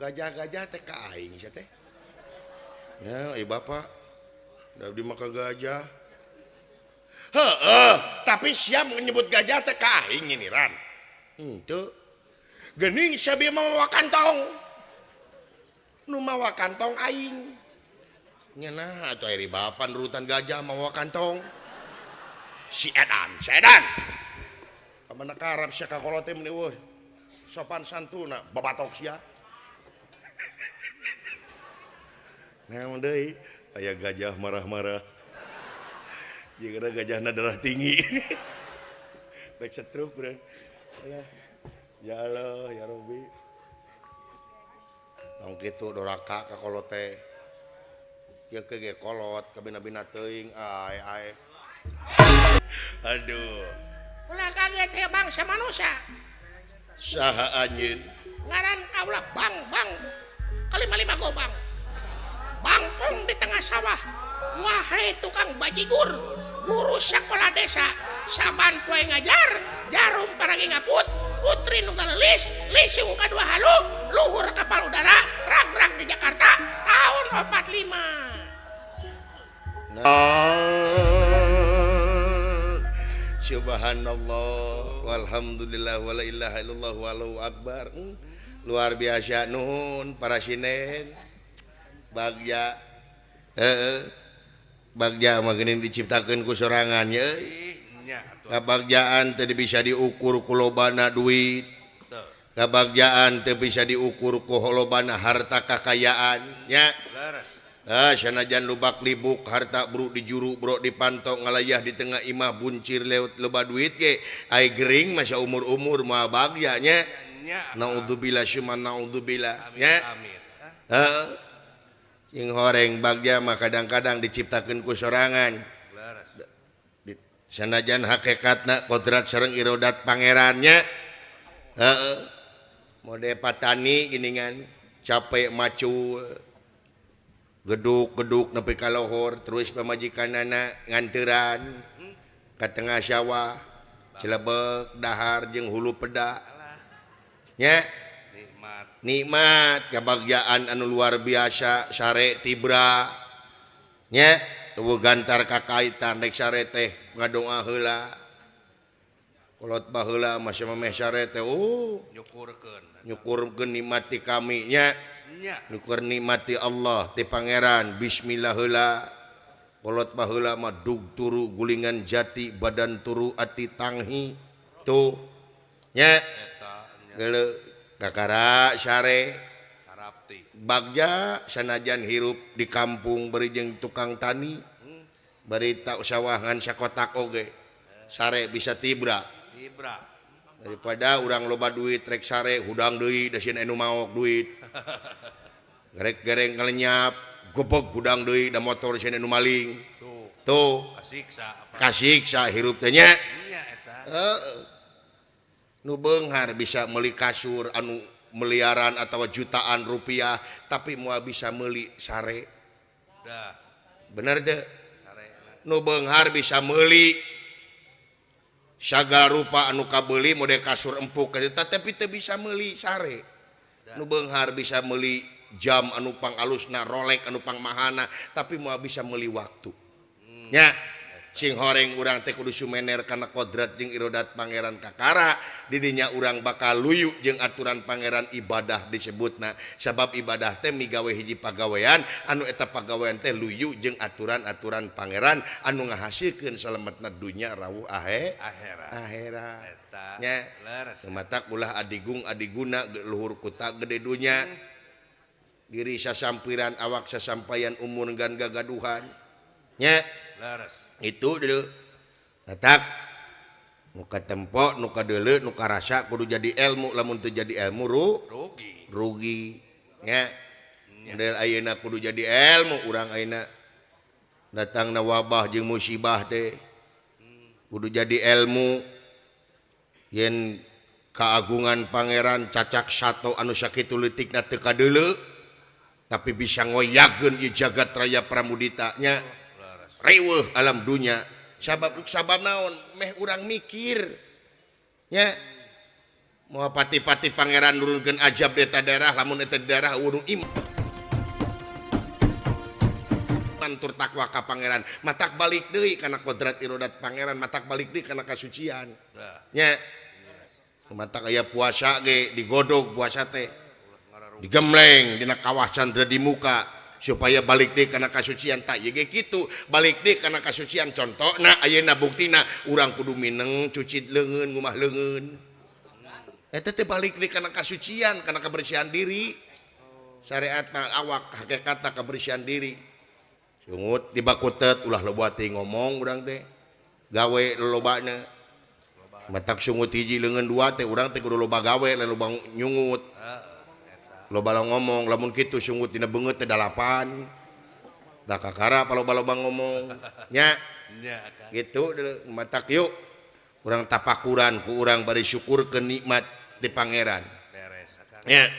gajah-gajah teh ka aing sia teh. Ya, bapak udah dimaka gajah. Heeh, tapi siap menyebut gajah teh ka aing ini ran. Henteu. Geuning sia bieu mawa kantong. Nu mawa kantong aing. Nya nah atuh iri bapan urutan gajah mawa kantong. Si Edan. Kamana karab sia ka kolot teh meni weuh. Sopan santuna babatok sia. Naon deui? Aya gajah marah-marah. Jika gajahna darah tinggi. Rek setruk bro. Ya Allah, ya Rabbi. Tong kitu doraka ka kolot teh. Ieu ke ge kolot ka bina-bina teuing ai. Aduh. Ulah kaget ya bangsa manusia. Saha anjeun? Ngaran kaula bang. Kalima-lima gobang. Bangkong di tengah sawah. Wahai tukang bajigur, guru sekolah desa, saban poe ngajar, jarum paragi ngaput, putri nu galelis, lisung kadua halu, luhur kapal udara, rag-rag di Jakarta, tahun 45. Subhanallah walhamdulillah wala ilaha illallah wallahu akbar. Luar biasa nun para sinen. Bagja bagja mah geuning diciptakeun ku sorangan ye. Kabagjaan teu bisa diukur ku lobana duit. Kabagjaan teu bisa diukur ku lobana harta kakayaan nya. Sanajan lubak libuk harta bro di juru bro dipantong ngalayah di tengah imah buncir lewat loba duit ge ai gering masa umur-umur mah bagja nya. Naudzubillah syuma naudzubillah nya. Heeh. Sing horeng bagja mah kadang-kadang diciptakeun ku sorangan. Sanajan hakikatna kodrat sareng irodat pangerannya. Heeh. Mode patani geuningan capek macu geduk nepi ka lohor terus pamajikanana nganteuran ka tengah sawah Cilebek dahar jeung hulu peda. Nya nikmat kebahagiaan anu luar biasa sare tibra nya eueuh gantar kakaitan rek sare teh ngadoa heula kolot baheula masih memeh sare teh nyukurkeun nikmati kami nya nyukur nikmati Allah ti pangeran bismillah heula kolot baheula mah dug turu gulingan jati badan turu ati tanghi tuh nya geuleuh kakara sare bagja sanajan hirup di kampung beri jeung tukang tani bari tak usawahan sakotak oge sare bisa tibra daripada urang loba duit rek sare hudang deui da sieun anu maok duit rek gereng ngalenyap gobog hudang deui da motor sieun anu maling tuh kasiksa hirup teh nya heeh. Nu beunghar bisa meuli kasur anu miliaran atau jutaan rupiah tapi moal bisa meuli sare. Bener teu? Nu beunghar bisa meuli sagala rupa anu kabeuli model kasur empuk tapi teu bisa meuli sare. Nu beunghar bisa meuli jam anu pangalusna Rolex anu pangmahana tapi moal bisa meuli waktu. Nya sing horeng urang teh kudu sumener kana kodrat jeung irodat pangeran kakara di dinya urang bakal luyu jeung aturan pangeran ibadah disebutna sabab ibadah teh migawe hiji pagawean anu eta pagawean teh luyu jeung aturan-aturan pangeran anu ngahasilkeun salametna dunya rawuh akhirat nya matak ulah adigung adiguna luhur kuta gede dunya diri sasampiran awak sasampaian umur gan gagaduhan nya itu dulu tak nu katempo nu kadeuleu nu karasa kudu jadi ilmu lamun teu jadi ilmu rugi nya model ayeuna kudu jadi ilmu urang ayeuna datangna wabah jeung musibah teh kudu jadi ilmu yen kaagungan pangeran cacak sato anu sakitu leutikna teu kadeuleu tapi bisa ngoyageun ieu jagat raya pramudita nya reweuh alam dunya sabab naon meh urang mikir nya mau pati-pati pangeran nurunkeun ajab di eta daerah lamun eta daerah wudhu iman tur takwa ka pangeran matak balik deui kana kodrat irodat pangeran matak balik deui kana kasucian nya matak aya puasa ge digodog puasa teh digemleng dina kawah candra di muka supaya balik deui kana kasucian tak ye ge kitu balik deui kana kasucian contona ayeuna buktina urang kudu mineng cuci leungeun ngumah leungeun eta teh balik deui kana kasucian kana kebersihan diri syariatna awak hakikatna kebersihan diri sungut di bakutet ulah loba teh ngomong urang teh gawe lolobana matak sungut hiji leungeun dua teh urang teh kudu loba gawe lain loba nyungut loba ngomong lamun kitu sungut dina beungeut teh 8 da kakara paloba-loba ngomong nya gitu matak yuk urang tapakuran ku urang bari syukurkeun nikmat ti pangeran nya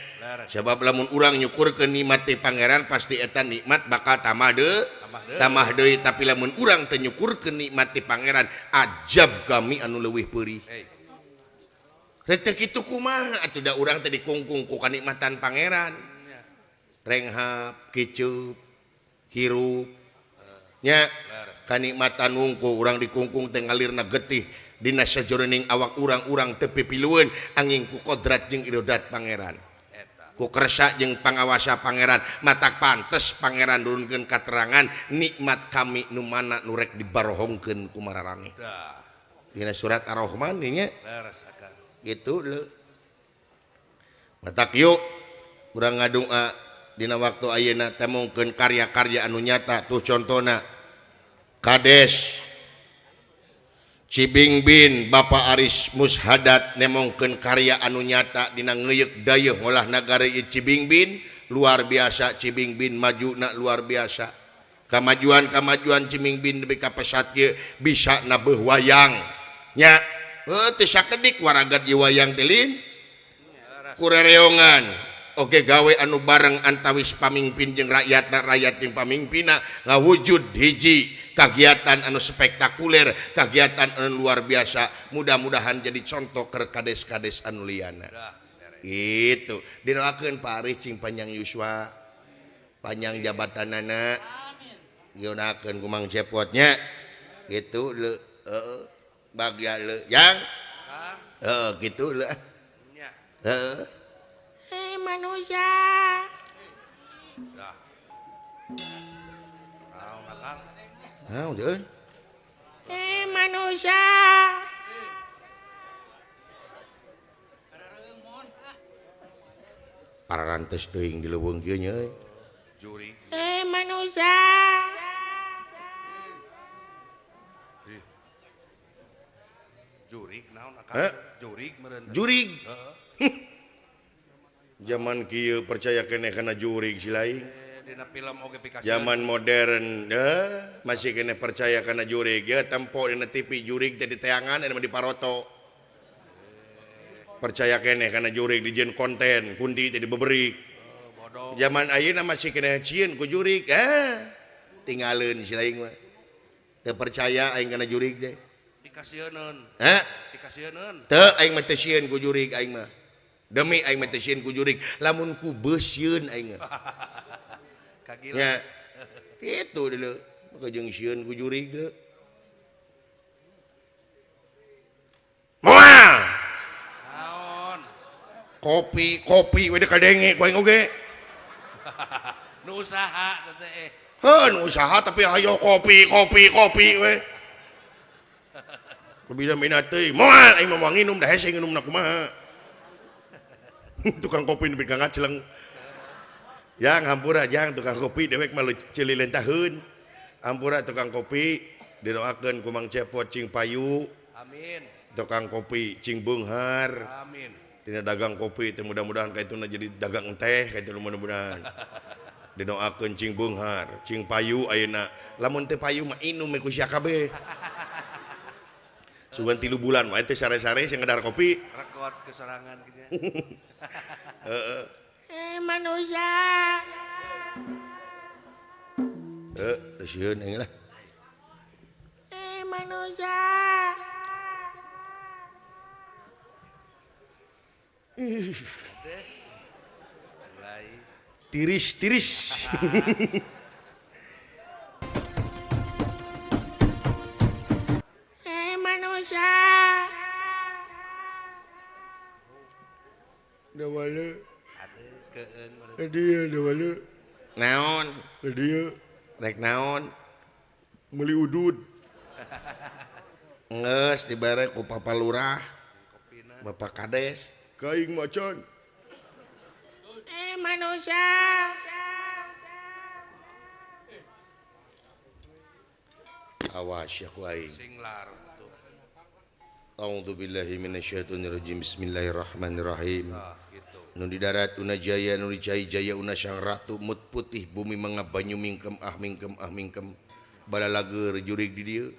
sebab lamun urang nyukurkeun nikmat ti pangeran pasti eta nikmat bakal tambah deui tapi lamun urang teu nyukurkeun nikmat ti pangeran ajab kami anu leuwih peurih rek teh kitu kumaha atuh da urang teh dikungkung ku kanikmatan pangeran renghap kiceup hirup nya kanikmatan nungku urang dikungkung teh ngalirna getih dina sajroning awak urang-urang teu pipilueun angin ku kodrat jeung irodat pangeran ku kersa jeung pangawasa pangeran matak pantes pangeran nurunkeun katerangan nikmat kami nu mana nu rek dibarohongkeun ku mararane dina surat Ar-Rahman nya gitu leuh matak yuk urang ngadua dina waktu ayeuna temongkeun karya-karya anu nyata tuh contona Kades Cibingbin Bapak Aris Mushadat nemongkeun karya anu nyata dina ngeuyeuk dayeuh ngolah nagara ieu Cibingbin luar biasa Cibingbin majuna luar biasa kamajuan Cibingbin nepi ka pesat ieu bisa nabeuh wayang nya teu sakedik waragat ieu wayang teh lin kurereongan oge gawe anu bareng antawis pamimpin jeung rakyatna rakyat jeung pamimpinna ngawujud hiji kegiatan anu spektakuler kegiatan anu luar biasa mudah-mudahan jadi contoh ke kades-kades anu liana gitu didoakeun Pak Aris cing panjang yuswa panjang jabatanana dionakeun ku Mang Cepotnya gitu le bagya le yang gitu le manusia naon deui manusia pararantes teuing di leuweung kieu nya Juri manusia jurig naon akang jurig meureun jurig zaman kieu percaya keneh kana jurig si lain dina film oge pikasieun zaman modern masih kena percaya karena jurig ya tempo dina TV jurig teh diteangan anu di paroto percaya kene karena jurig dijieun konten kunti teh dibeberik bodoh zaman ayeuna masih kena cieun ku jurig tinggalin si lain mah teu percaya aing kana jurig teh dikasieun dikasieun teu aing mah teu sieun ku jurig aing mah demi aing mah teu sieun ku jurig lamun ku beus sieun aing mah kagilas ya itu dulu maka jeung sieun ku jurig deu moal naon kopi we kadenge ku aing oge nu usaha teh nu usaha tapi hayo kopi we lebih minat teuing moal aing mah nginum da hese nginumna kumaha tukang kopi nepi ka ngaceleng yang hampura jang tukang kopi dewek malu celilen tahun hampura tukang kopi didoakeun ku Mang Cepot cing payu amin tukang kopi cing beunghar amin tina dagang kopi teh mudah-mudahan kaituna jadi dagang teh kaituna mudah-mudahan didoakeun cing beunghar cing payu ayeuna lamun teh payu mah inum ku sia kabeh sugan 3 bulan mah teh sare-sare sing ngedar kopi rekod kesorangan gitu ya heeh manusia sieun aing lah manusia Deh. Mulai. Tiris-tiris. Manusia. Da wala. Ada keeng. Dia da wala. Naon? Dia rek naon? Meuli udud. Ngeus dibere ku Papa Lurah. Kopina. Bapak Kades. Kaing macan. Manusia. Awas ya ku aing. Sing lar tuh. A'udzubillahi minasyaitonirrajim. Bismillahirrahmanirrahim. Nah, gitu. Nu di darat una jaya nu di cai jaya una sang ratu mut putih bumi mangabanyu mingkem mingkem balalager jurig di dieu.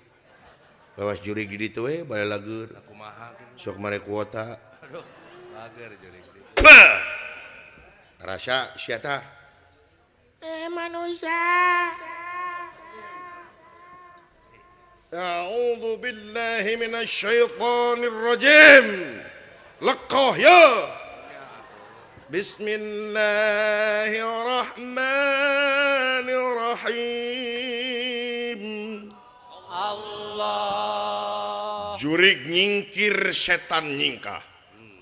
Bawas jurig di ditu we balalager. Aku maha gitu. Sok mare kuota. Aduh, mager jurig di. Rasa sia tah. Manusia. A'udzu billahi minasyaitonir rajim. Lekoh ya. Bismillahirrahmanirrahim. Allah. Jurig nyingkir setan nyingkah.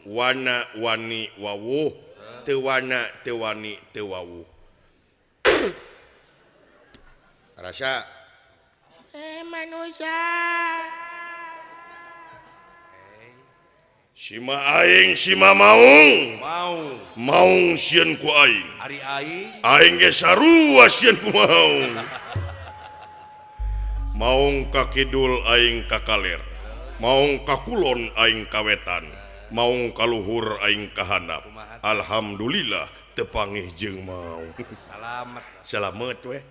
Wana wani wawuh. Teu wana teu wani teu wawuh. Rasa Manusia. Sima aing sima maung. Mau. Sieun ku aing. Ari aing. Aing ge sarua sieun ku maung. Maung ka kidul aing ka kaler. Maung ka kulon aing ka wetan. Maung ka luhur aing ka handap. Alhamdulillah teu panggih jeung maung. Selamat. Selamet we.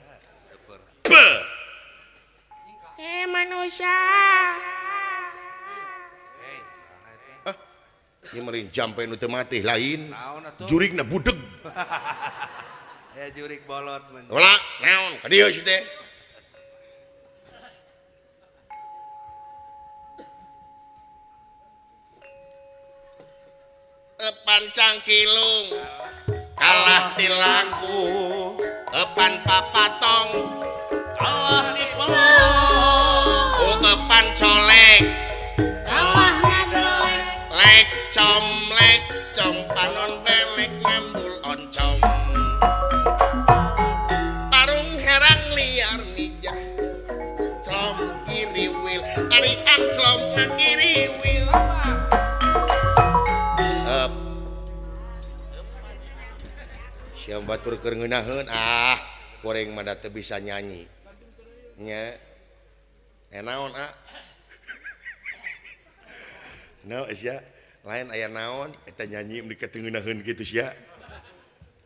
Syukur. Manusia. Hei, Ieu meureun jampe nu teu mati lain. naon atuh? Jurigna budeg. Ya jurig bolot men. Ulah naon ka dieu situ teh. Epan cangkilung kalah di langku. Epan papatong Allah dipeluk. epan colek. Kalah ngadelek. Lek com panon belek ngambul oncom. Parung herang liar nijah. Clom kiriwil ari angclom ngakiriwil. Siam batur keur ngeunaheun goreng mah da teu bisa nyanyi. Nya. Naon naon sia lain aya naon eta nyanyi mun dikeut ngeunaheun kitu sia.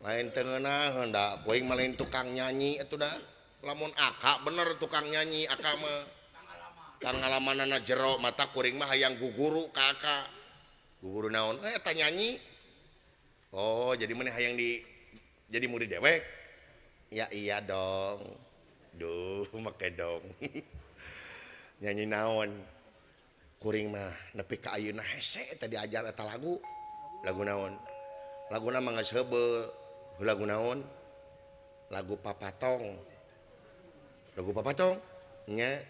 Lain teu ngeunaheun da poing mah lain tukang nyanyi atuh da. Lamun aka bener tukang nyanyi aka mah. Pangalamanana jero mata kuring mah hayang guguru ka aka. Guguru naon? Eta nyanyi. Oh, jadi mana hayang jadi murid dewek? Ya iya dong. Duh, make dong. Nyanyi naon? Kuring mah nepi ka ayeuna hese eta diajar eta lagu. Lagu naon? Laguna mah geus heubeul. Lagu naon? Lagu Papatong. Lagu Papatong? Nya.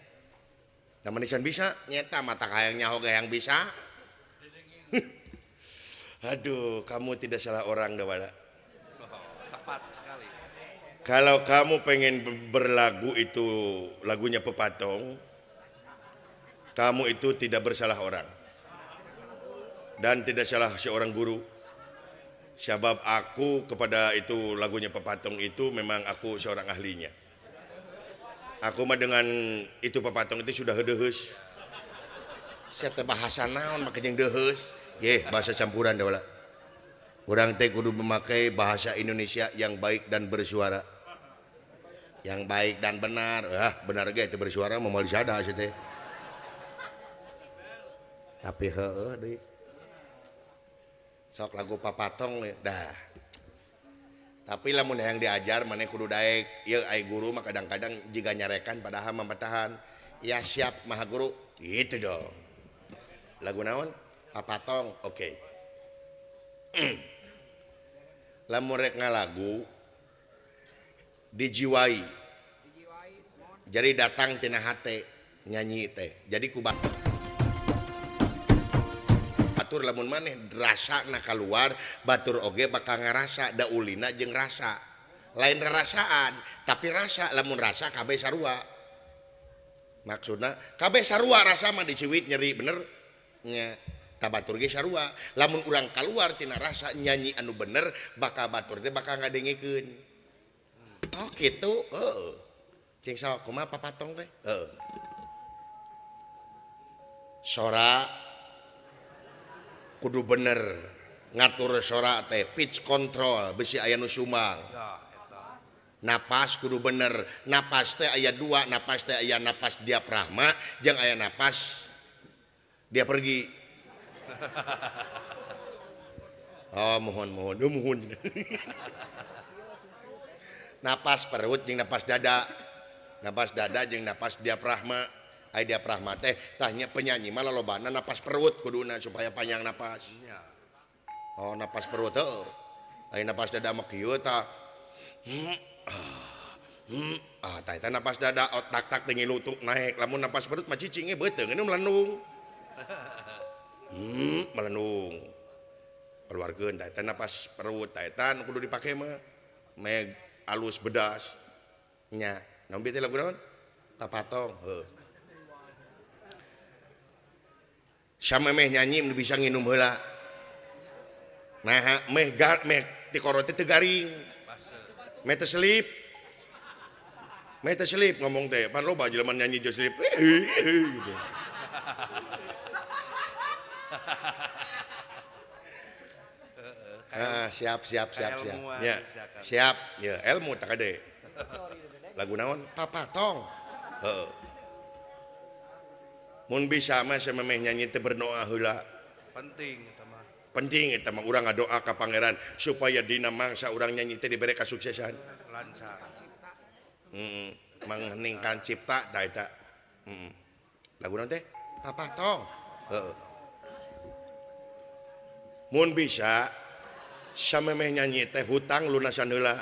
Da manisan bisa nyeta mata hayang nyaho ge yang bisa. Aduh, kamu tidak salah orang Dawala. Tepat sekali. Kalau kamu pengen berlagu itu lagunya Pepatong, kamu itu tidak bersalah orang. Dan tidak salah seorang guru. Sebab aku kepada itu lagunya Pepatong itu memang aku seorang ahlinya. Aku mah dengan itu Pepatong itu sudah heudeus. Sia teh bahasa naon make jeung deheus. Ye, bahasa campuran Dawala. Urang teh kudu memakai bahasa Indonesia yang baik dan bersuara. Yang baik dan benar. Benar ge itu bersuara moal disada sia teh. Tapi heueuh deui. Sok lagu Papatong dah. Tapi lamun yang diajar maneh kudu daek. Ieu ai guru mah kadang-kadang jiga nyarekan padahal mamatahan. Ya siap maha guru. Gitu dong. Lagu naon? Papatong. Oke. lamun rek ngalagu dijiwai jadi datang tina hate nyanyi teh jadi ku batur lamun maneh rasa na keluar batur oge bakal ngarasa da ulina jeung rasa lain rasaan tapi rasa lamun rasa kabeh sarua maksudna kabeh sarua rasa mah diciwit nyeri bener nya tabatur ge sarua lamun urang keluar tina rasa nyanyi anu bener bakal batur teh bakal ngadengikeun oh kitu heeh cing sawa kumaha papatong teh heeh sora kudu bener ngatur sora teh pitch control besi aya nu sumbang Ya, eta. napas kudu bener napas teh aya dua napas teh aya napas diafragma jeung aya napas dia pergi oh mohon napas perut jeung napas dada jeung napas diafragma aya diafragma teh tahnya penyanyi mah lolobana napas perut kuduna supaya panjang napas Ya. oh napas perut heuh aya napas dada mah kieu tah tah eta napas dada otak tak tinggi lutuk naik lamun napas perut mah cicing beuteung anu melenung melenung keluarkeun tah eta napas perut tah eta nu kudu dipake mah meg alus bedas nya naon teh lagu naon tapatong heuh samemeh nyanyi nu bisa nginum heula nah meh di korot teh garing meh teh selip ngomong teh pan loba jelema nyanyi jo selip gitu siap ya siap ya ilmu tak ade lagu naon papatong heeh mun bisa mah samemeh nyanyi teh berdoa heula penting eta mah urang ngadoa ka pangeran supaya dina mangsa urang nyanyi teh dibere kasuksesan Lancar. meningkan cipta da eta lagu naon teh papatong heeh mun bisa samemeh nyanyi teh hutang lunasan heula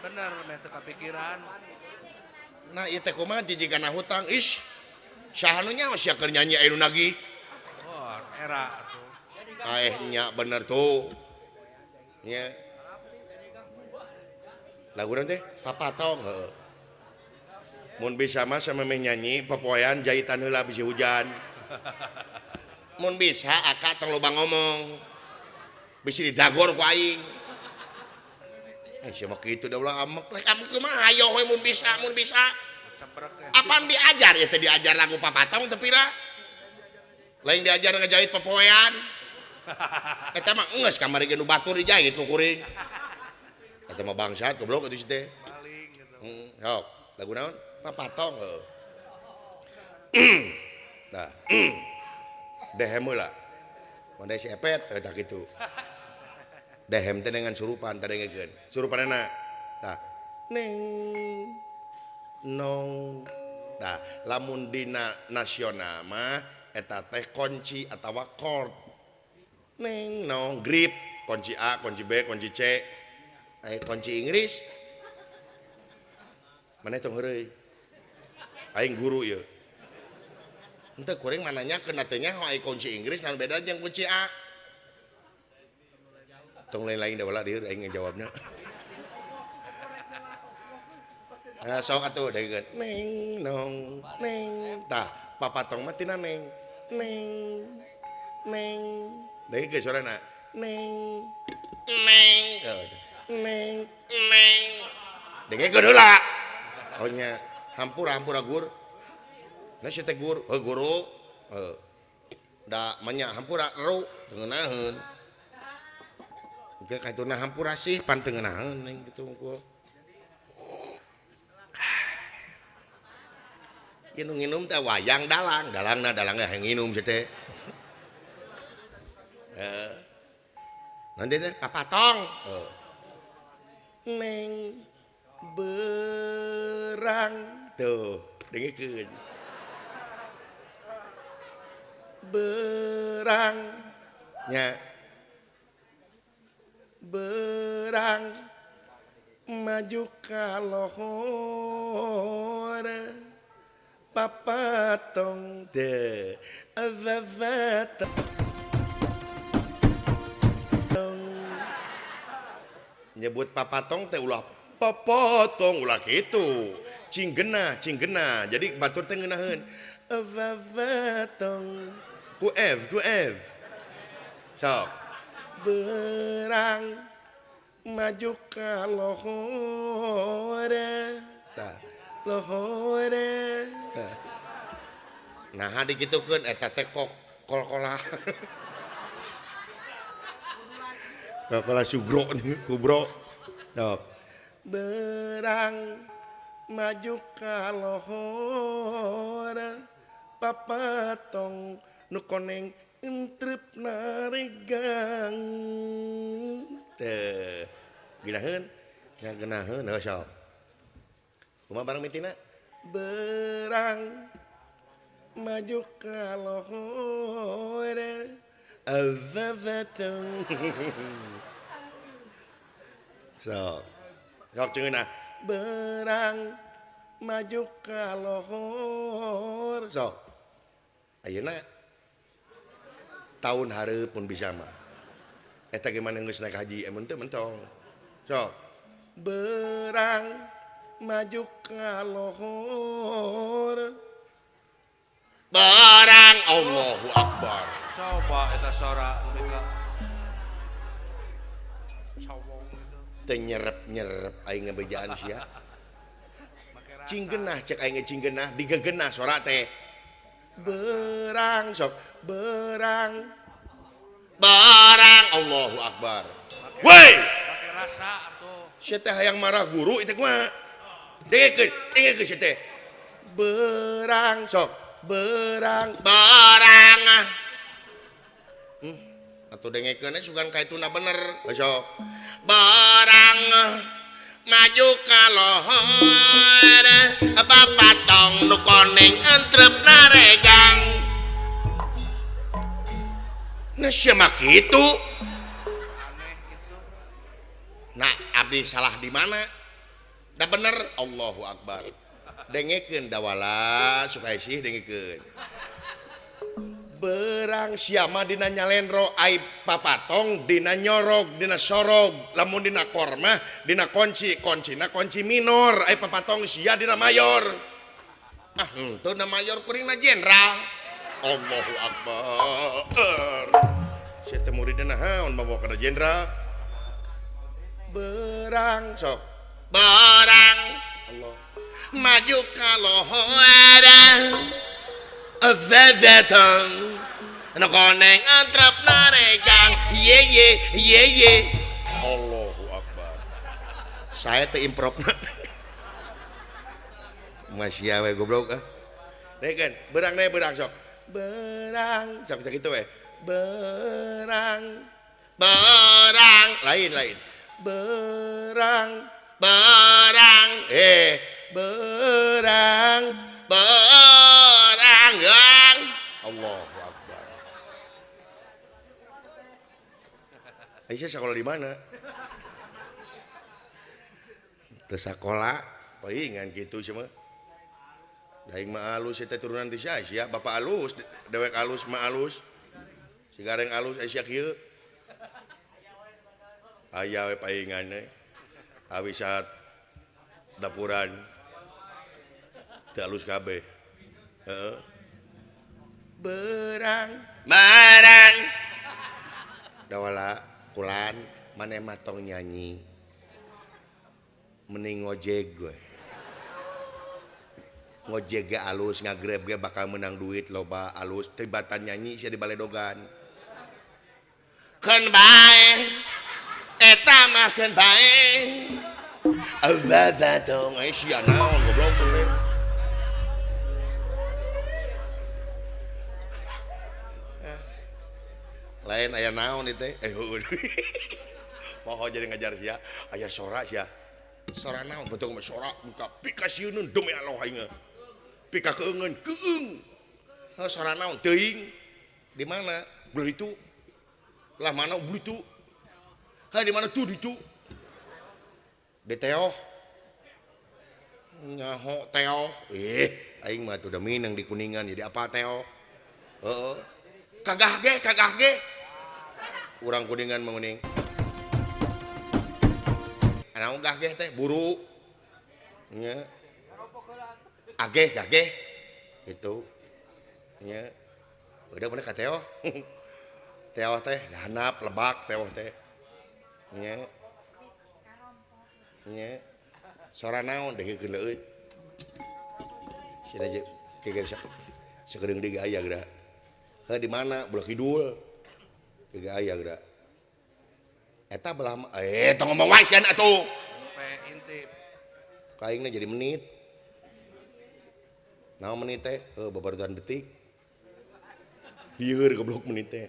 Bener meh teu kapikiran. nah ieu teh kumaha jijikana hutang ish saha nu nyawa sia keur nyanyi aya nu nagih Oh, era atuh. nya bener tuh nya lagu naon teh papatong heeh mun bisa mah samemeh nyanyi popoean jahitan heula bisi hujan mun bisa aka tong loba ngomong bisi didagor ku aing sia mah kitu da ulah amek lek amek kumaha ayo we mun bisa Ceprek teh. apaan diajar ya teh diajar lagu papatong teu pira lain diajar ngajahit popoean eta mah geus kamari ge nu batur dijahit ku kuring eta mah bangsat goblok atuh teh Maling gitu. sok lagu naon papatong heuh tah dehem heula mun si epet eta kitu dehem teh dengan surupan teh dengekeun surupanana tah neng nong tah lamun dina nasional mah eta teh kunci atawa chord neng nong grip kunci A kunci B kunci C kunci Inggris mana tong heureuy aing guru ye henteu kuring mananya keuna teh nya aya kunci Inggris dan beda jeung kunci A tong lain-lain da wala dieu aing ngajawabna nah sok atuh daegeun neng nong neng tah papatong mah tina neng daegeun sorana neng dengekeun heula oh nya hampura gur nah si teh guru da manya hampura ru teu ngeunaheun oke kaituna hampura sih pan teu ngeunaheun neng kitu ku inu nginum teh wayang dalangna hayang nginum teh nanti teh papatong neng berang tuh dengekeun berang nya berang maju ka lohor papatong de avavatong nyebut papatong teh ulah popotong ulah gitu cinggena jadi batur teh ngeunaheun avavatong ku F so berang maju ka lohor tah lohor nah digitukeun eta teh kol-kola kol-kola sugro kubro sok berang maju ka lohor papatong nu koneng entrep naregang teh geunaheun nya geunaheun sok kumaha barang mitina berang maju ka lohor avavatong sok cengeunah berang maju ka lohor sok ayeuna tahun hareup pun bisa mah eta gimana geus naik haji mun teu mentong sok berang maju ka lohor barang Allahu Akbar Coba eta sora lebih ke cowong gitu. teu nyerep aing ngebejaan sia Make rasa. cinggenah cek aing cinggenah digegenah sora teh berang sok berang Allahu Akbar woi Make rasa atuh. sia teh hayang marah guru itu kumaha dengekeun sia teh berang sok berang atau dengekeun sugan ka ituna bener sok berang maju ka lohor papatong nu koneng entrep naregang nah sia mah kitu Aneh gitu. nah abdi salah di mana da bener Allahu Akbar dengekeun dawala sukaisih dengekeun berang siama dina nyalenro ai papatong dina nyorog dina sorog lamun dina kormah dina koncina kunci minor ai papatong sia dina mayor henteu na mayor kuringna jenderal Allahu Akbar sia teh muridna naon bawa kana jenderal berang sok berang Allah maju ka lohor avavatong nu koneng entrep naregang ye Allahu Akbar saya teh improv masih we goblok kan berang sok berang sok kitu we berang lain berang berang Allahu Akbar Aisyah sekolah di mana? Teu sakola paingan kitu cenah daing mah alus eta turunan ti sia bapak alus dewek alus mah alus si gareng alus Aisyah kieu aya we paingan awi saat dapuran teu alus kabeh heeh berang dawala kulan maneh matong nyanyi mending ngojek gue ngojek ge alus ngagrab ge bakal menang duit loba alus tibatan nyanyi sia di baledogan keun bae eta mah keun bae avavatong sia naon goblok teh lain aya naon itu poho jadi ngajar sia aya sora sia sora naon betul mah sora buka pikasieun demi Allah aing pika keungeun keung sora naon teuing di mana beli itu lah mana beli itu di mana tuh dicu? Di Teo. Nyaho Teo. Aing mah tuh udah minang di Kuningan jadi apa Teo? Heeh. Kagah ge. Urang Kuningan menguning. Anaon gah ge teh buru. Nya. Ageh. Itu. Nya. Udah bener ka Teo. Teo teh handap lebak Teo teh. Nya. Sora naon dengkeun euy. Sia aja keger sakedeung di aya geura. Di mana? Belah kidul. Kagak aya geura. Eta belah tong ngomong wae sian atuh. Sampai intip. Kaingna jadi menit. Naon menit teh? Babarutan detik. Bieur goblok menit teh.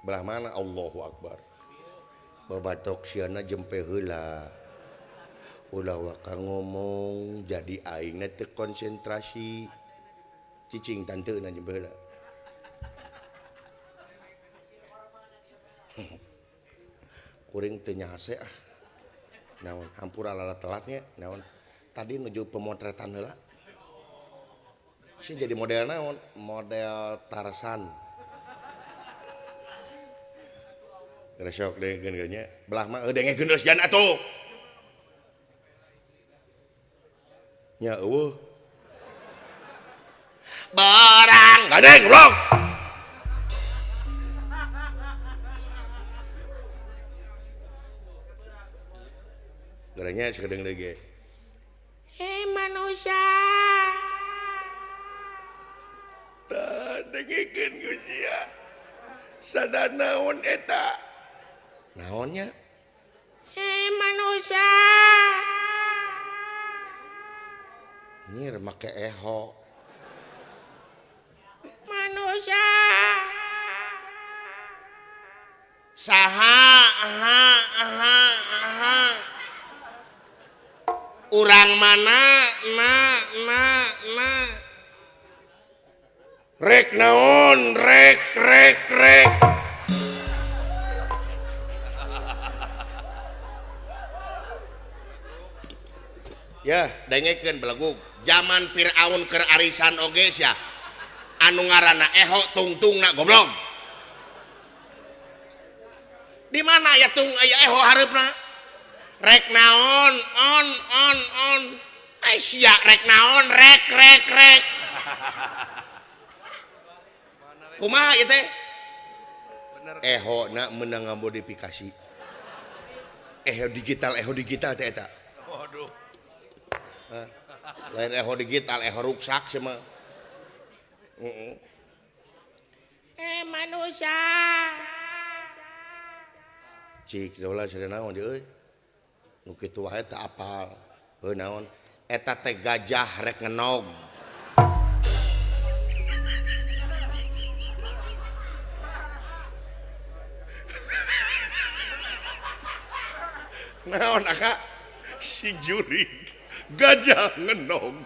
Belah mana? Allahu Akbar. Babatok siana jempe heula. Ulah waka ngomong jadi aingna teu konsentrasi. Cicing tanteuna jempe heula. Kuring teu nyase ah. Naon hampura lala telatnya naon. Tadi nuju pemotretan heula. Si jadi model naon? Model Tarzan. Gresok dengkeun nya. Belah mah dengekeun geus jan atuh. Nya eueuh. Barang gadeng goblok. Geranya sakedeung deui ge. Manusia. Tah dengekeun geus sia. Sadanaon eta? Naonnya? Manusia. Nyir make eho. Manusia. Saha urang mana na rek naon rek ya dengekeun belagug zaman Firaun keur arisan oge sia anu ngaranna eho tungtungna goblok di mana ya tung aya eho hareupna rek naon on ai sia rek naon rek kumaha ieu teh Bener. eho na meunang ngamodifikasi eho digital teh eta Waduh. lain eho digital eho ruksak sih mah Manusia. cik ulah sadana naon deui nu kitu wae teu apal heuh naon eta teh gajah rek ngenog naon aka si jurig gajah ngenog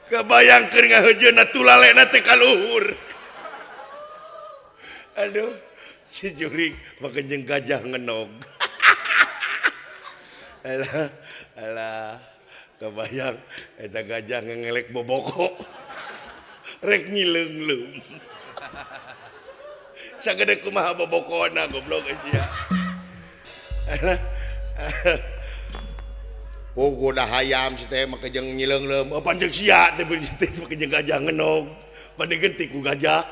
kabayangkeun ngahejeunna tulalena teh ka luhur aduh si jurig makan jeung gajah ngenog alah kebayang eta gajah ngelek boboko rek ngileungleum sagede kumaha bobokona goblok sia Pogoda hayam si teh make jeung ngileungleum panjang sia teh beuri teh make jeung gajah ngenog padegeun ti ku gajah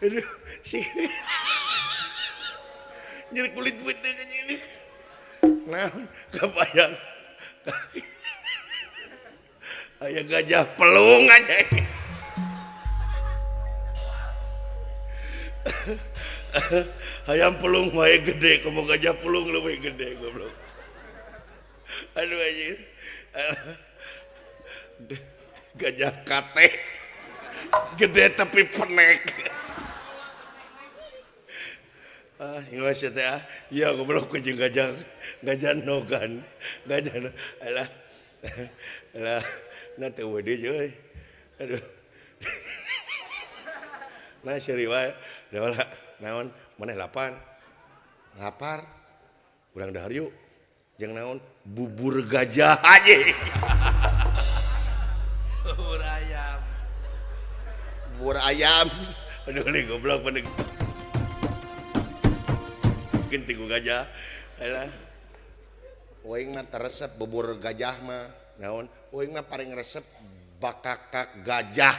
aduh si nyeri kulit putih kan ini nah kebayang aya gajah pelung aja hayam pelung wae gede komo gajah pelung leuwih gede goblok aduh anjir gajah kate gede tapi penek nggak sih teh ya goblok kucing gajah nogan alah nanti wadi joy aduh Nah seri wae da naon maneh lapar urang dahar yuk jeung naon bubur gajah aja bubur ayam aduh li goblok bener kinti ku gajah alah uing mah resep bubur gajah mah naon uing mah paling resep bakakak gajah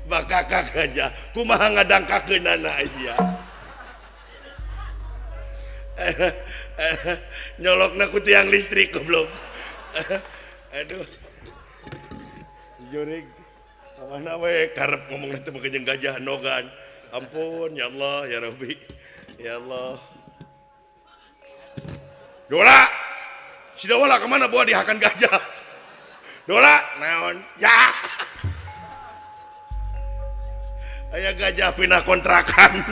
bakakak gajah kumaha ngadangkakeunana sia nyolokna ku tiang listrik goblok aduh jurig mana we karep ngomong teh mah jeung gajah nogan ampun ya Allah ya Rabbi ya Allah Dola si Dola kemana bawa dihakan gajah Dola naon ya aya gajah pindah kontrakan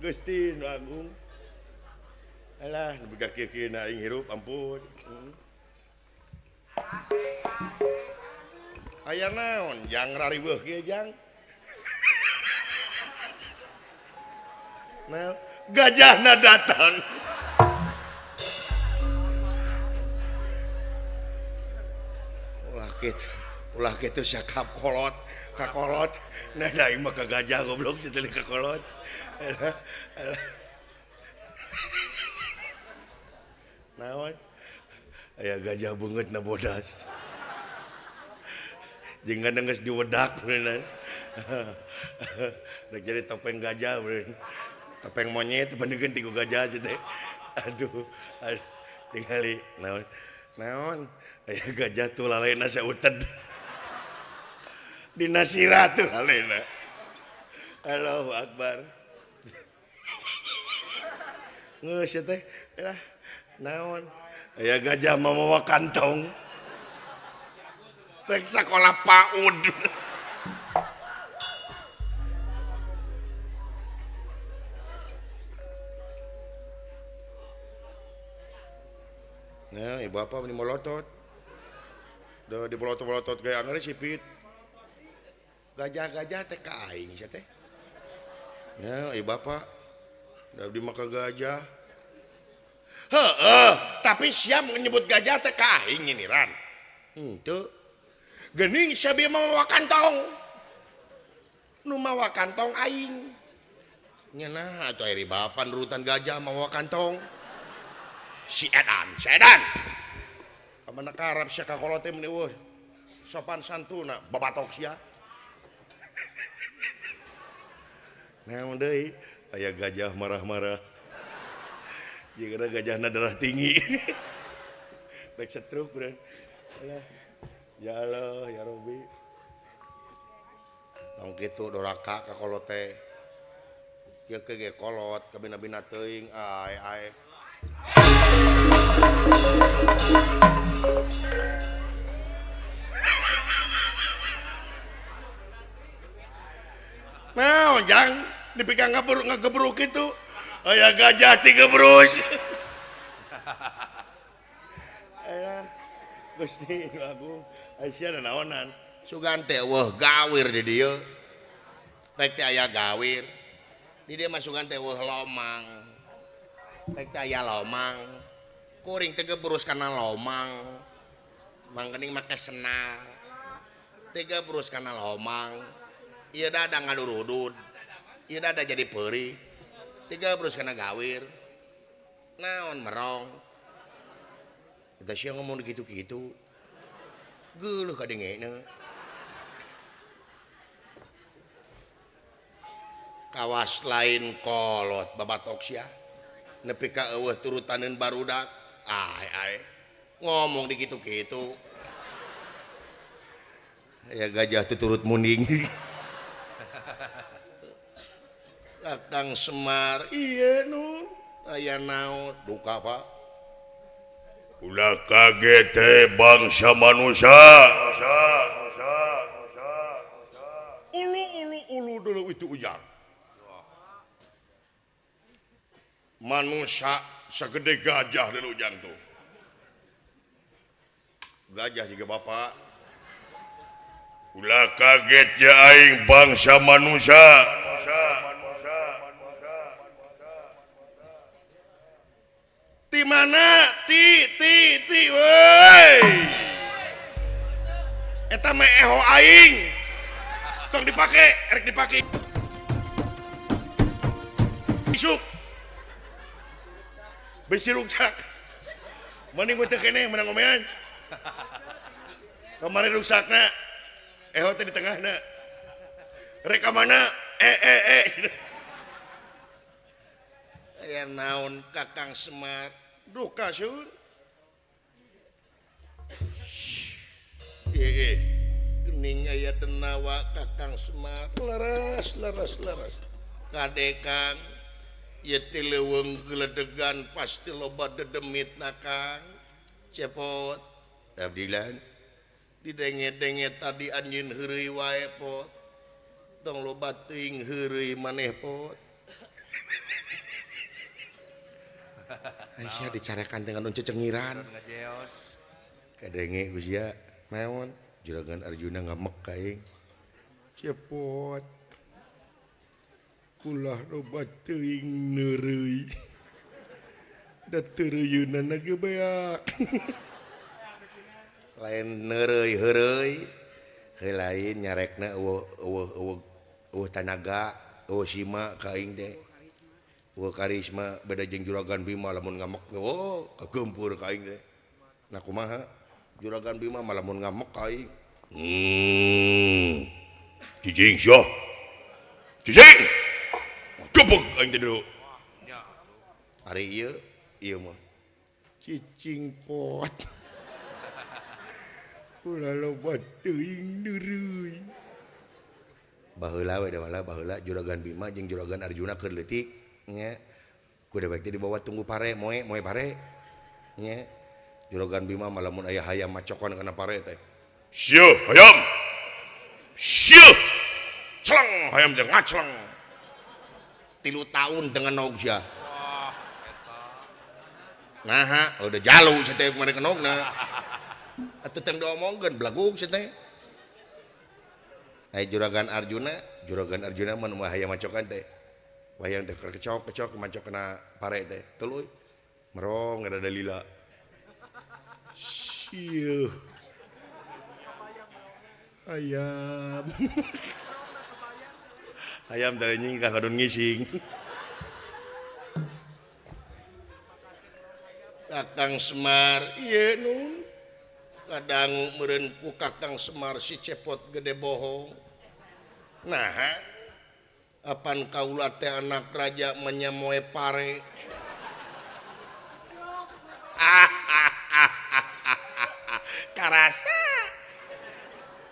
Gusti nu agung alah nu boga kieu aing hirup ampun aya naon jang rariweuh kieu jang nah gajahna datang ulah kitu sia kakolot nah da mah ka gajah goblok setelah kakolot naon aya gajah beungeutna bodas jeung kadang geus diwedak beuneunan da jadi topeng gajah beuneunan topeng monyet bandingkeun ti ku gajah teh aduh tingali naon aya gajah tuh lalena sauted dina sirah tuh lalena Allahu Akbar geus teh lah naon aya gajah mamawa kantong rek sakola PAUD nah ibu apa ini molotot udah di bolotot kayak anu sipit gajah teh ka aing sia teh nah ibu apa udah di maka gajah tapi siap menyebut gajah teh ka aing ini ran henteu geuning sabi mawa kantong nu mawa kantong aing nya nah atuh iri bapa nurutan gajah mawa kantong si Edan amana karab sia kakolot teh meuni weuh sopan santuna babatok sia naon deui aya gajah marah-marah jeung ada gajahna darah tinggi rek setruk beureun ya Allah ya Rabbi tong kitu doraka kakolot teh ieu ge kolot kabina-bina teuing ae nah jang dipegang ngagebruk itu aya gajah tigebrus aya Gusti Agung Aisyah naonan sugan teh weuh gawir di dieu tek teh aya gawir di dieu mah sugan teh weuh lomang tek teh aya lomang kuring teh gebrus kana lomang mangkening make senal teh gebrus kana lomang ieu dadang ngadurudud ieu dada jadi peuri teh gebrus kana gawir naon merong eta sia ngomong kitu-kitu geuleuh kadengena kawas lain kolot babatok sia nepi ka eueuh turutaneun barudak ae ngomong di kitu-kitu aya gajah teh turut munding Kakang Semar ieu nu aya naon duka Pak ulah kaget teh bangsa manusia ulu dulu itu ujang manusia segede gajah dulu ujang tuh gajah juga bapak ulah kaget ya aing bangsa manusia. Di mana ti woi. Eta mah eho aing. Tong dipake, erek dipake. Isuk. Besi ruksak. Mending gue teu keneh menang ngomean. Kemarin ruksakna eho teh di tengahna. Reka mana? Aya naon Kakang Semar? Duka sun. Gening aya denawa Kakang Semar. Laras. Kadekang ieu teh leuweung geledegan pasti loba dedemitna Kang. Cepot. Abdilan. Didenge-denge tadi anjeun heureuy wae pot. Tong loba teuing heureuy maneh pot. Aisyah dicarekan dengan uncu cengiran. Ngejeos. Kadenge usia naon juragan Arjuna ngamek ka aing. Cepot. Kulah loba teuing neureuy. Da teureuyeunan ge beak. Lain neureuy heureuy. Lain nyarekna eueuh tanaga, eueuh sima ka aing teh. Eueuh karisma beda jeung juragan Bima lamun ngamek kageumpeur ka aing teh. Nah kumaha? Juragan Bima mah lamun ngamek ka aing. Cicing sia. Cicing. Gebeg aing teh dulu. Ari ieu mah. Cicing pot. Ulah loba teuing neureuy. Baheula we baheula juragan Bima jeung juragan Arjuna keur leutik nya. Kudu bae teh dibawa tunggu pare moe pare. Nya. Juragan Bima mah lamun aya hayam macokon kana pare teh. Sieuh hayam. Sieuh. Celeng hayam jeung ngacleng. 3 tahun dengan nogja. Wah, eta. Nah, udah jalu cenah teh mereka nogna. Atuh teng diomongkeun blagug cenah teh. Ai juragan Arjuna mun hayam macokan teh. Wayang teh kecok macok kena pare teh. Tuluy. Merong ada dalila. Sieuh. Ayam. Ayam teh nying ka kadun ngising. Kakang Semar, ieu nun. Kadang meureun ku Kakang Semar si Cepot gede bohong. Nah, apan kaula teh anak raja menyamoe pare. Karasa.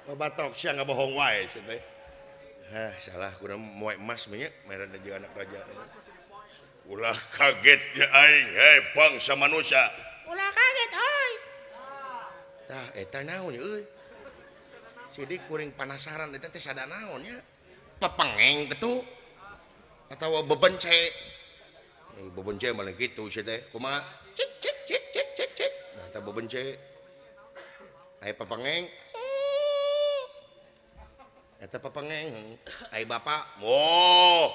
Babatok sia ngabohong wae cenah. Salah kurang moe emas mah nya mere jeung anak raja. Ulah kaget ya aing, bangsa manusia. Ulah kaget euy. Tah eta naon euy? Sidik kuring penasaran eta teh sada naon nya? Pepengeng kitu atawa bebence? Bebence mah kitu sia teh. Kumaha? Cik. Nah eta bebence. Aya pepengeng. Eta pepengeng. Aya bapak. Oh.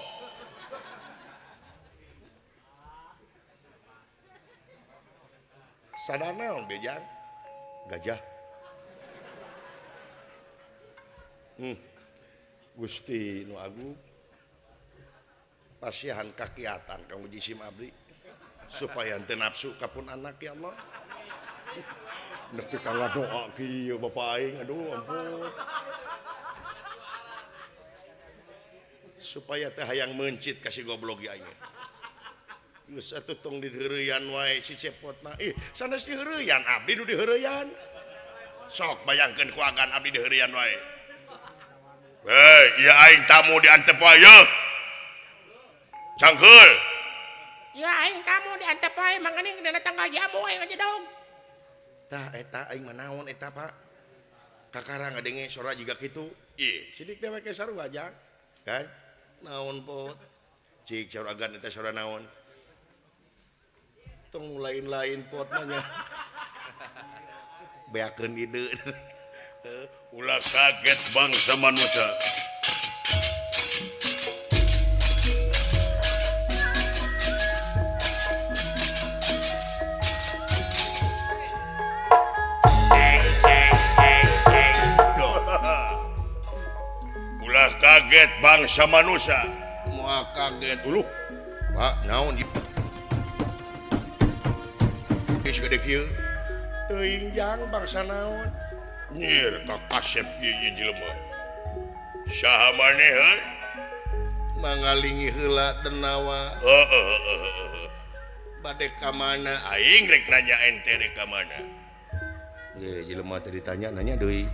Sada naon bejang? Gajah. Gusti nu agung. Pasihan kakiatan kamu jisim abdi supaya henteu nafsu kapun anak ya Allah. Nepi ka ngadoa kieu bapak aing, aduh ampun. Supaya teh hayang mencit ka si goblok aing. Geus atuh tong diheureuyan wae si Cepotna. Sanes diheureuyan abdi nu diheureuyan. Sok bayangkeun ku agan abdi diheureuyan wae. Ieu aing tamu di antep wae yeuh. Cangkeul. Ya aing tamu di antep wae mangani dina tanggal jamu aing ngajedog. Tah eta aing mah naon eta Pak? Kakara ngadenge sora juga kitu. Sidik dewe ke sarua jang. Kan? Naon pot? Cik saragan eta sora naon? Tong lain-lain pot mah nya. Beakeun ide. Ulah kaget bangsa manusia. Ulah kaget bangsa manusia. Mau kaget dulu. Pak, naon ieu? Geus gede kieu. Teuing jang bangsa naon? Nyir ka kasep ieu jelema. Saha maneh heuh? Mangalingi heula denawa. Heeh. Bade ka mana? Aing rek nanya ente rek ka mana? Ye, jelema teh ditanya nanya deui.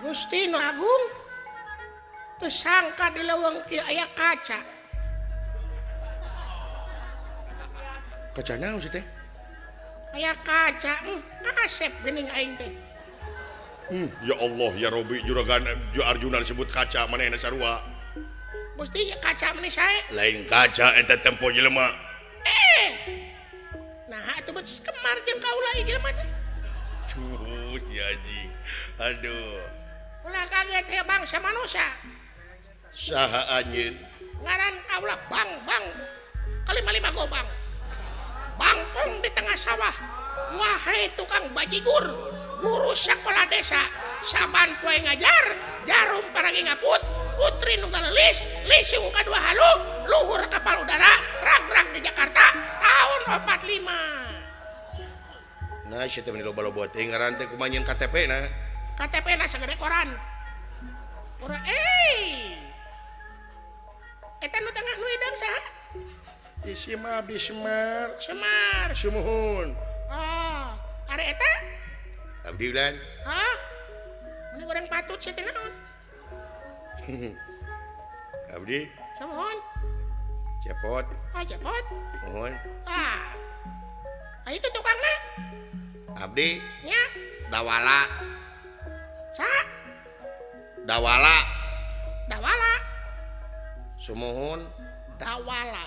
Gusti Nu Agung teu sangka di leuweung kieu aya kaca. Kaca naon sih teh? Aya kaca, kasep geuning aing teh. Ya Allah ya Robi juragan Arjuna disebut kaca manehna sarua. Gusti kaca meni sae. Lain kaca eta tempo jelema. Nah atuh beus kemar jeung kaula ieu jelema teh. Si Haji. Aduh. Ulah kaget ya bangsa manusia. Saha anjeun? Ngaran kaula Bang. Kalima-lima gobang. Bangkong di tengah sawah. Wahai tukang bajigur, guru sekolah desa, saban poe ngajar, jarum paragi ngaput, putri nunggal lelis, lising kadua halu, luhur kapal udara, rag-rag di Jakarta, tahun 45. Nah, siapa yang loba-loba teh ngaran teh kumanyeun KTP na. KTP na sagede koran. Ora eta nu tengah nu idam saha? Isi mah abdi Semar. Semar. Sumuhun. Oh, are eta? Abdi udan. Hah? Meni goreng patut sia teh naon? Abdi Samohon. cepot. Ah, cepot. Mohon. Ah. Ah itu tukangna. Abdi Nya. Dawala. Saha? Dawala. Dawala. Sumuhun. Dawala.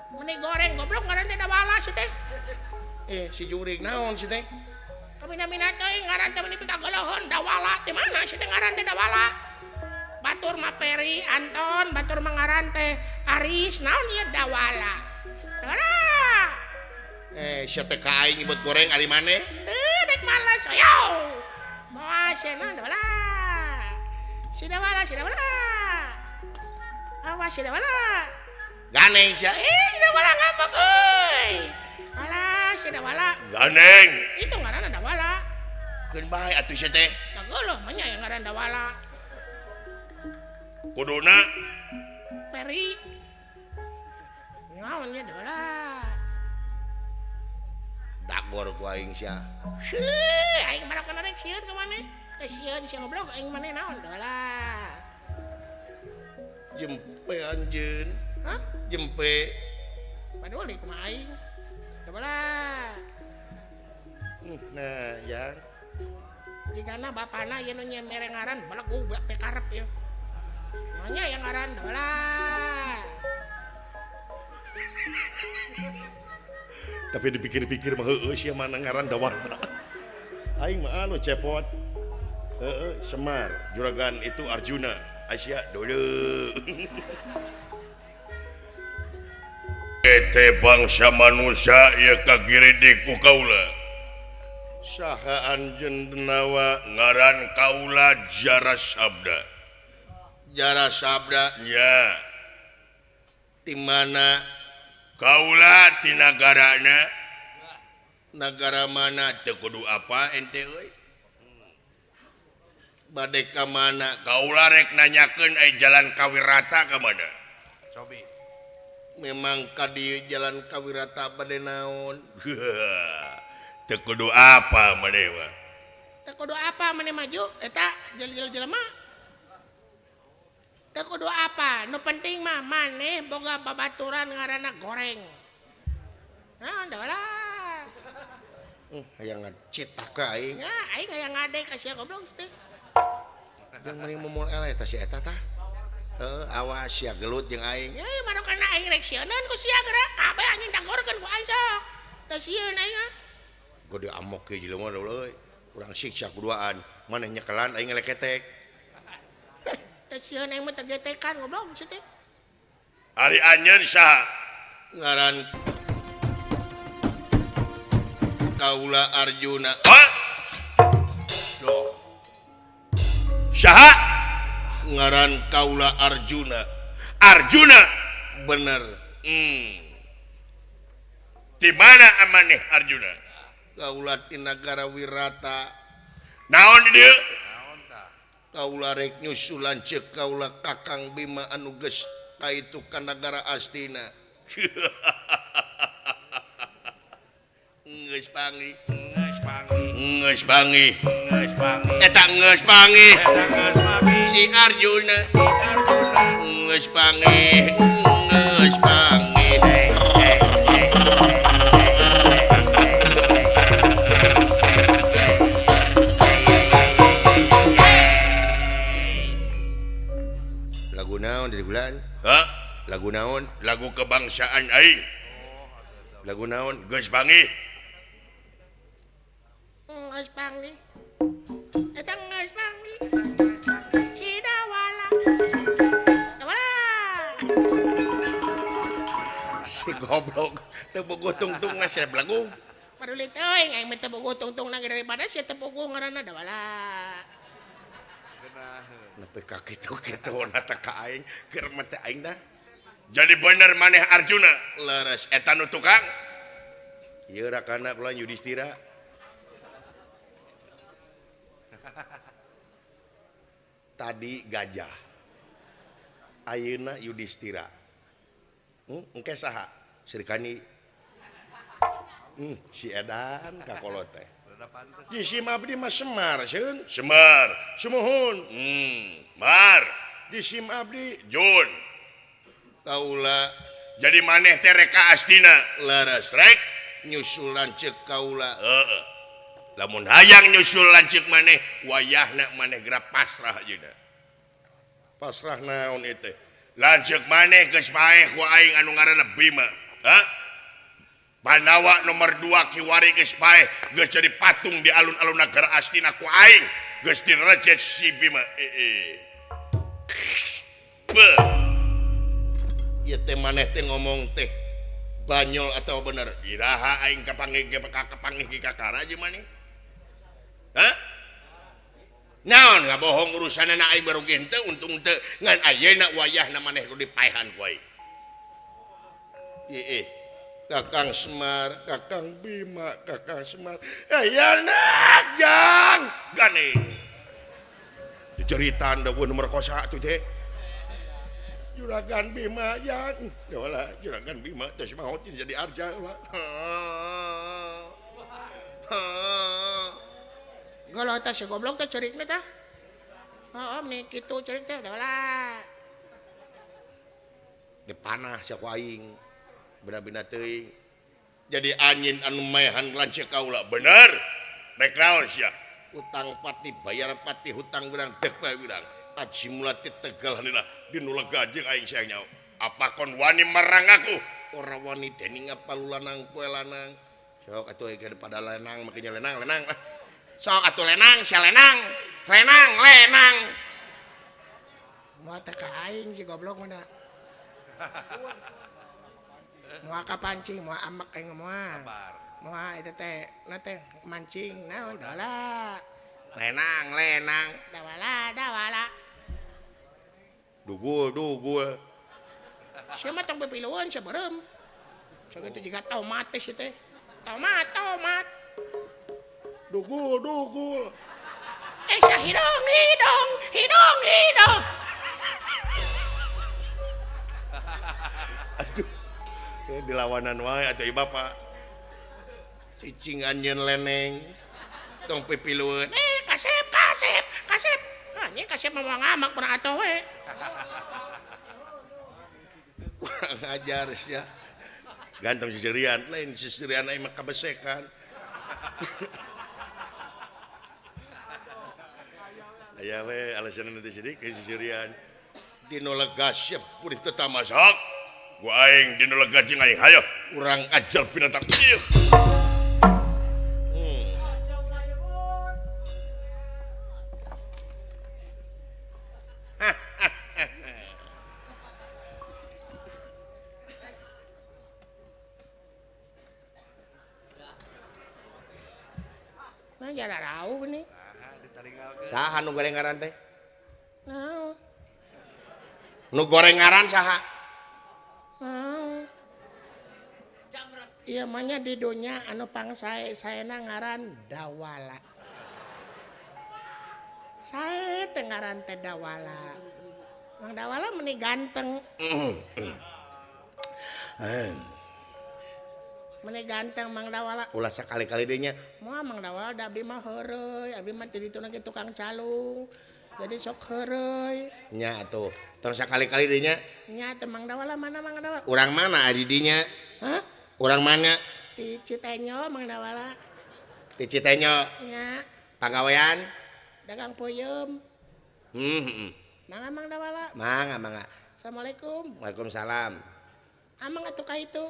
Meni goreng goblok ngaran teh Dawala sih teh. Si jurig naon sih teh? Kamina-mina teh ngaran teh meni pikagolohon Dawala teh mana sih teh ngaran teh Dawala. Batur mah Peri Anton, batur mah ngaran teh Aris, naon ieu Dawala. Dawala. Sia teh ka aing ibut goreng ari maneh? Dek malas yo. Moal cenah Dawala. Si Dawala. Awas si Dawala. Ganeng sia. Dawala ngambek euy. Alah si Dawala. Ganeng. Itu ngaranna Dawala. Keun bae atuh sia teh. Kageuloh mah nya yang ngaran Dawala. Kuduna Peri. Naon nya Dawala. dagor ku aing sia. Heuh, aing mah kana rek sieun ka maneh. Teh sieun sia goblok aing maneh naon Dawala. Jempe anjeun. Hah? Jempe. Paduli kumaha aing. Dawala. Nah, yang Jigana bapana ieu nu nyemere ngaran belegu teh karep ieu. Manya yang ngaran Dawala. tapi dipikir-pikir mah heueuh sia mana ngaran Dawala. Aing mah anu cepot. Semar, juragan itu Arjuna. Asia dulu. Ete bangsa manusia ya kagiridik ku kaula. Saha anjeun denawa ngaran kaula Jara Sabda. Jara Sabda nya. Di mana kaula ti nagarana? Negara mana teu kudu apa ente euy? Bade ka mana? Kaula rek nanyakeun jalan Kawirata ka mana? Cobi. Memang ka di jalan Kawirata bade naon? Teu kudu apa maneh mah? Teu kudu apa maneh maju eta jelema. Teu kudu apa, nu penting mah maneh boga babaturan ngaranna goreng. Naon Dawala? Hayang ngecetak ka aing. Ya, aing aya ngade ka sia goblok teh. Jeung mending mumul eleh tah si eta tah. Awas sia gelut jeung aing. Ya, mano kana aing rek sieuneuan ku sia geura kabeh anjing dagorkeun ku aing sok. Teh sieun aing ah. Gede amok ke jelema euy. Kurang siksa kuduaan. Maneh nyekelan aing ngeleketek. Teh sieun aing mah teu getekan goblok sia teh. Ari anjeun saha? Ngaran Kaula Arjuna. Hah? Doh. Saha? Ngaran Kaula Arjuna. Arjuna. Bener. Di mana amaneh Arjuna? Kaula di negara Wirata. Naon di dieu? Naon tah? Kaula rek nyusulan ceuk kaula Kakang Bima anu geus kaitu ka negara Astina. Geus pangi. Geus pangi. Geus pangi. Geus pangi. Eta geus pangi. Eta geus pangi. Si Arjuna. Arjuna. Geus pangi. Geus pangi. Lagu naon dari bulan? Hah? Lagu naon? Lagu kebangsaan aing. Lagu naon? Geus pangi. Geus panggih. Eta geus panggih. Si Dawala. Dawala. Si goblok teu bogoh tungtung ngasep lagu. Paduli teuing aing mah teu bogoh tungtung nang daripada sia teu bogoh ngaranna Dawala. Geunaheun. Nepi ka kitu-kitu nata ka aing keur mah teh aing dah. Jadi bener maneh Arjuna. Leres eta nu tukang. Ieu rakana kula Yudhistira. Tadi gajah. Ayeuna Yudhistira. Engke saha? Srikani. Si Edan kakolot teh. Rada pantes. Di si abdi mah Semar, sieun. Semar. Sumuhun. Mar. Di si abdi Jun. Kaula jadi maneh teh rek ka Astina. Leres rek nyusulan ceuk kaula. Heeh. Lamun hayang nyusul lanceuk maneh wayahna maneh geura pasrah ajeuna. Pasrah naon ieu teh? Lanceuk maneh geus paeh ku aing anu ngaranna Bima. Hah? Pandawa nomor 2 kiwari geus paeh geus jadi patung di alun-alun nagara Astina ku aing geus direjet si Bima. Beuh. Ieu teh maneh teh ngomong teh banyol atau bener? Iraha aing kapanggih ge kakara aja maneh. Hah? Naon ngabohong urusanana aing barugi henteu untung teu ngan ayeuna wayahna maneh kudu dipaehan ku aing. Ieu Kakang Semar, Kakang Bima, Kakang Semar. Ayeuna jang gane. Ceritaan da nomor kosa tuh teh. Juragan Bima yan. Ya wala Juragan Bima teh maot jadi arja lah. Kalau teh si goblok teh cerikna teh. Heeh, nih kitu cerik teh Dawala. Dipanah sia ku aing. Benar-benar teuing. Jadi anjeun anu maehan lanceuk kaula bener. Rek naon sia? Utang pati bayar pati hutang urang dek bae urang. Aji mulati tegal hanila dinu lega jeung aing sayang nyaho. Apa kon wani marang aku? Ora wani dening apalulanang poe lanang. Sok atuh ge pada lenang makanya lenang. Sok atuh lenang sia lenang. Lenang. Moal teh ka aing si goblok mah. Moal kapancing, moal amak aing moal. Sabar. Moal eta teh na teh mancing naon Dawala. Lenang. Dawala. Dugul. Sia mah tong pipilueun sia beureum. Sakitu jiga tomat teh sia teh. Tomat. Dugul. Sia hidung. Aduh. Dilawanan wae atuh ieu Bapak. Cicing anjeun leneng. Tong pipilueun. Kasep. Anjing kasep mah moal ngamak pernah atuh we. Kurang ajar sia. Gantong sisirian, lain sisirian aing mah kabesekan. Aya we alasan nanti sidik ke sisirian. Dino lega siap puri teu masak. Gua aing dino lega jeung aing hayo. Urang ajal binatang ieu. Nah, jara rau gini. Saha nu gorengaran teh? Nah, Nu gorengaran saha? nah. Iya manya di dunia anu pangsae saena ngaran Dawala. Sae teh ngaran teh Dawala. Mang Dawala meuni ganteng. Meuni ganteng Mang Dawala. Ulah sakali-kali deui nya. Moal Mang Dawala da abdi mah heureuy, abdi mah di dituna ge tukang calung. Jadi sok heureuy. Nya atuh. Tong sakali-kali deui nya. Nya teh Mang Dawala mana Mang Dawala? Urang mana adi dinya? Hah? Urang mana? Di Citenyo Mang Dawala. Di Citenyo Nya pagawean? dagang peuyeum. Mangga Mang Dawala. Mangga. Assalamualaikum. Waalaikumsalam. Amang atuh ka itu.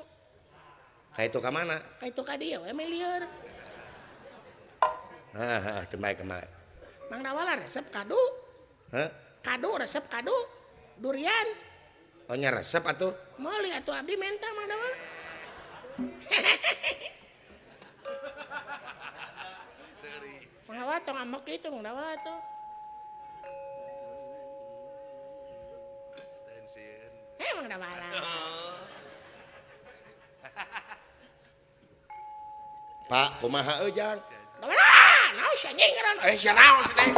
Ka itu ka mana? Ka itu ka dieu we milieur. Kemai. Mang Dawala resep kadu. Hah? Kadu resep kadu. Durian. Oh nya resep atuh. Meuli atuh abdi menta Mang Dawala. Mang Dawala tong ambek itu Mang Dawala atuh. Mang Dawala. Pak, kumaha eujang? Dawala, naon sia anjing ngaran? Sia naon teh?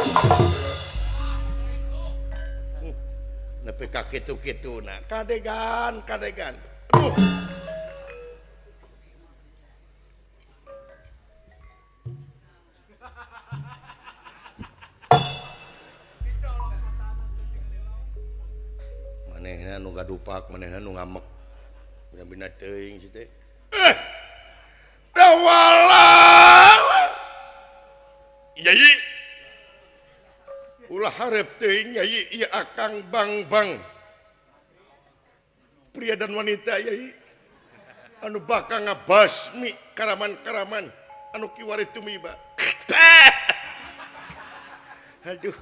Nepi ka kitu-kituna. Kadegan. Aduh. Manehna nu gadupak, manehna nu ngamek. Bina-bina teuing si teh. Dawala. Yai. Ulah hareup teuing Yai ieu akang bang. Pria dan wanita Yai. Anu bakal ngabasmi karaman-karaman anu kiwari tumiba. Aduh.